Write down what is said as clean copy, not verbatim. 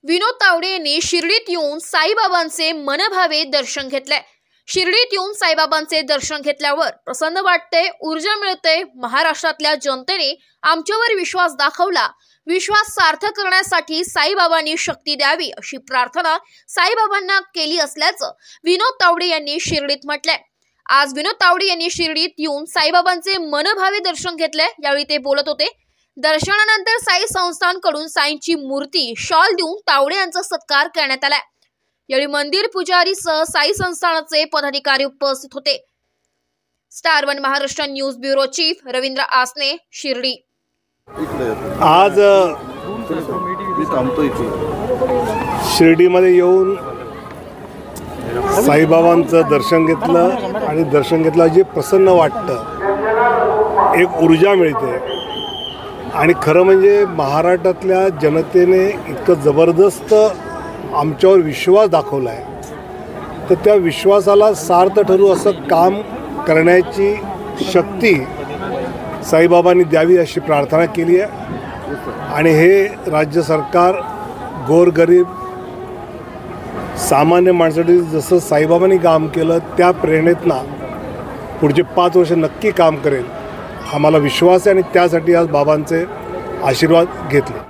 विनोद तावडे यांनी शिर्डीत येऊन साईबाबांचे मनभावे दर्शन घेतले। शिर्डीत येऊन साईबाबांचे दर्शन घेतल्यावर प्रसन्न वाटते, ऊर्जा मिळते। महाराष्ट्रातल्या जनतेने आमच्यावर विश्वास दाखवला, विश्वास सार्थ करण्यासाठी साईबाबांनी शक्ती द्यावी अशी प्रार्थना साईबाबांना केली असल्याचं विनोद तावडे यांनी शिर्डीत म्हटले। आज विनोद तावडे यांनी शिर्डीत येऊन साईबाबांचे मनभावे दर्शन घेतले। यावेळी ते बोलत होते। दर्शनानंतर साई संस्थानकडून साईंची मूर्ती, शॉल देऊन तावडे यांचा सत्कार करण्यात आला। यावेळी मंदिर पुजारी सह साई संस्थानाचे पदाधिकारी उपस्थित होते। Star 1 Maharashtra news bureau chief Ravindra आसने, शिर्डी। आज शिर्डीमध्ये येऊन साईबाबांचं दर्शन घेतलं आणि दर्शन घेतलं जे प्रसन्न वाटतं, एक ऊर्जा मिळते। आणि खरं म्हणजे महाराष्ट्रातल्या जनतेने इतकं जबरदस्त आमच्यावर विश्वास दाखवला आहे, तर त्या विश्वासाला सार्थ ठरू असं काम करण्याची शक्ती साईबाबांनी द्यावी अशी प्रार्थना केली आहे। आणि हे राज्य सरकार गोरगरीब सामान्य माणसासाठी जसं साईबाबांनी काम केलं त्या प्रेरणेतनं पुढचे 5 वर्ष नक्की काम करेल आम्हाला विश्वास आहे। आणि त्यासाठी आज बाबांचे आशीर्वाद घेतले।